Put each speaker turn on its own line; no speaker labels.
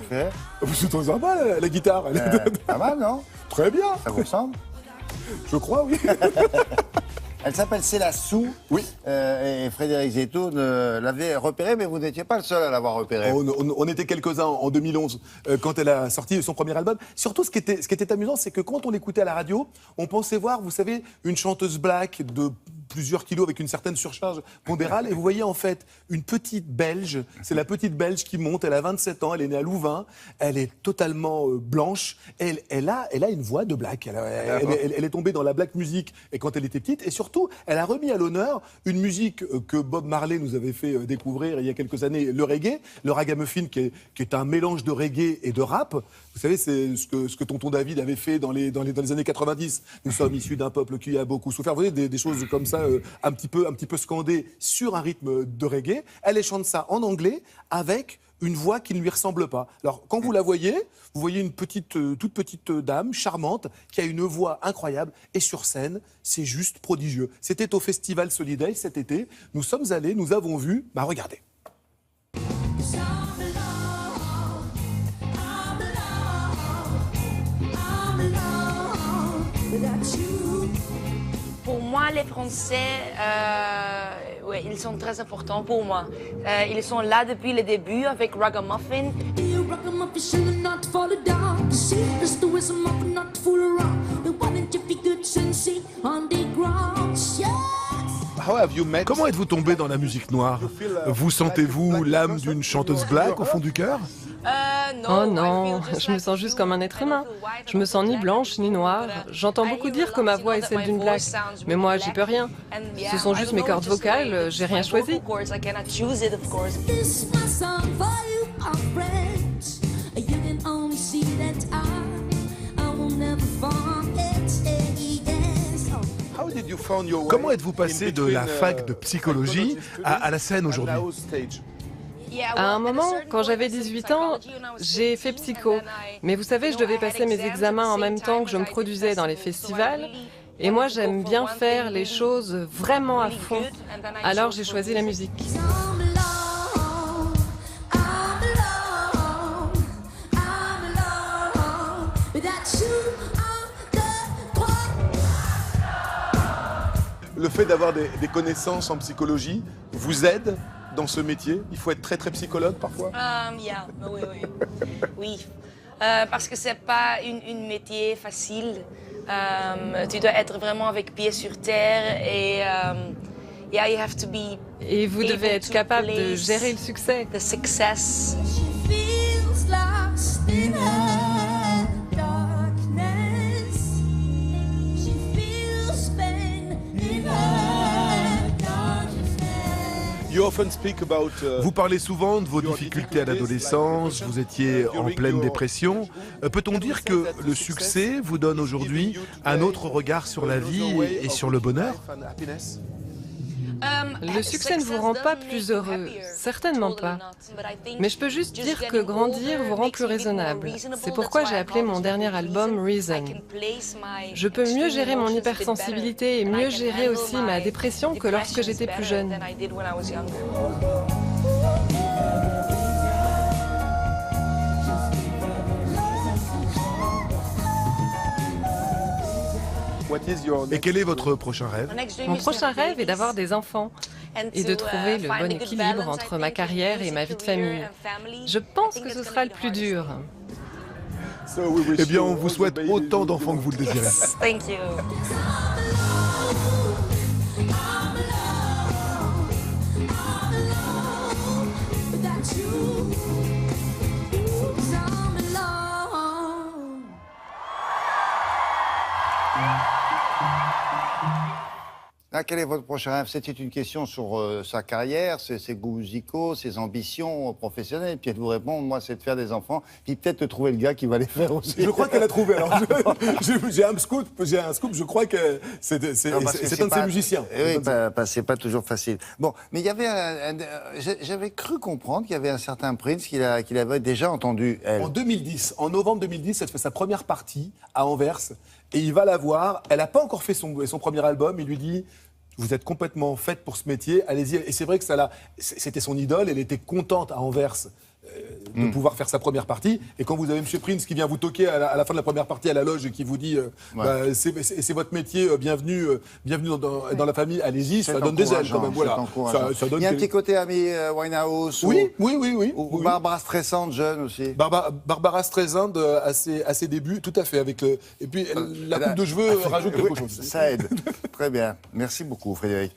fait?
C'est très sympa, la guitare.
Pas mal, non?
Très bien.
Ça vous ressemble?
Je crois, oui.
Elle s'appelle Céla Sou.
Oui.
Et Frédéric Zetoun l'avait repérée, mais vous n'étiez pas le seul à l'avoir repérée.
On était quelques-uns en 2011 quand elle a sorti son premier album. Surtout, ce qui était amusant, c'est que quand on l'écoutait à la radio, on pensait voir, vous savez, une chanteuse black de plusieurs kilos avec une certaine surcharge pondérale. Et vous voyez en fait une petite Belge. C'est la petite Belge qui monte. Elle a 27 ans. Elle est née à Louvain. Elle est totalement blanche. Elle a une voix de black. Elle est tombée dans la black music et quand elle était petite. Et surtout, elle a remis à l'honneur une musique que Bob Marley nous avait fait découvrir il y a quelques années, le reggae, le ragamuffin, qui est un mélange de reggae et de rap. Vous savez, c'est ce que tonton David avait fait dans les années 90. Nous sommes issus d'un peuple qui a beaucoup souffert. Vous voyez, des choses comme ça, un petit peu scandées sur un rythme de reggae. Elle chante ça en anglais avec une voix qui ne lui ressemble pas. Alors, quand vous la voyez, vous voyez une toute petite dame charmante qui a une voix incroyable et sur scène, c'est juste prodigieux. C'était au Festival Solidaire cet été. Nous sommes allés, nous avons vu. Regardez.
Pour moi, les Français, ouais, ils sont très importants pour moi. Ils sont là depuis le début avec Ragamuffin.
Comment êtes-vous tombé dans la musique noire? Vous sentez-vous l'âme d'une chanteuse black au fond du cœur?
Oh non, je me sens juste comme un être humain. Je me sens ni blanche ni noire. J'entends beaucoup dire que ma voix est celle d'une black, mais moi j'y peux rien. Ce sont juste mes cordes vocales, j'ai rien choisi.
Comment êtes-vous passé de la fac de psychologie à la scène aujourd'hui?
À un moment, quand j'avais 18 ans, j'ai fait psycho. Mais vous savez, je devais passer mes examens en même temps que je me produisais dans les festivals. Et moi, j'aime bien faire les choses vraiment à fond. Alors j'ai choisi la musique.
Le fait d'avoir des connaissances en psychologie vous aide dans ce métier? Il faut être très très psychologue parfois?
Oui. Parce que c'est pas une métier facile. Tu dois être vraiment avec pied sur terre et you have to be.
Et vous devez être capable de gérer le succès.
The success.
Vous parlez souvent de vos difficultés à l'adolescence, vous étiez en pleine dépression. Peut-on dire que le succès vous donne aujourd'hui un autre regard sur la vie et sur le bonheur?
Le succès ne vous rend pas plus heureux, certainement pas. Mais je peux juste dire que grandir vous rend plus raisonnable. C'est pourquoi j'ai appelé mon dernier album Reason. Je peux mieux gérer mon hypersensibilité et mieux gérer aussi ma dépression que lorsque j'étais plus jeune.
Et quel est votre prochain rêve?
Mon prochain rêve est d'avoir des enfants et de trouver le bon équilibre entre ma carrière et ma vie de famille. Je pense que ce sera le plus dur.
Eh bien, on vous souhaite autant d'enfants que vous le désirez.
Thank you.
Là, quel est votre prochain rêve? C'était une question sur sa carrière, ses goûts musicaux, ses ambitions professionnelles. Puis elle vous répond, moi, c'est de faire des enfants, puis peut-être de trouver le gars qui va les faire aussi.
Je crois qu'elle a trouvé. Alors, j'ai un scoop, je crois que c'est un de ses musiciens.
Oui, c'est pas toujours facile. Bon, mais il y avait j'avais cru comprendre qu'il y avait un certain Prince qu'il avait déjà entendu, elle.
En 2010, en novembre 2010, elle fait sa première partie à Anvers et il va la voir. Elle n'a pas encore fait son premier album. Il lui dit: vous êtes complètement faite pour ce métier, allez-y. Et c'est vrai que c'était son idole. Elle était contente à Anvers de pouvoir faire sa première partie. Et quand vous avez M. Prince qui vient vous toquer à la fin de la première partie à la loge et qui vous dit c'est votre métier, bienvenue dans la famille, allez-y, ça donne des ailes quand même. Voilà. Ça donne
il y a un petit côté Amy Winehouse.
Oui.
Ou Barbara Streisand, jeune aussi.
Barbara Streisand à ses débuts, tout à fait. Et puis la coupe de cheveux rajoute quelque chose.
Ça aide. Très bien. Merci beaucoup, Frédéric.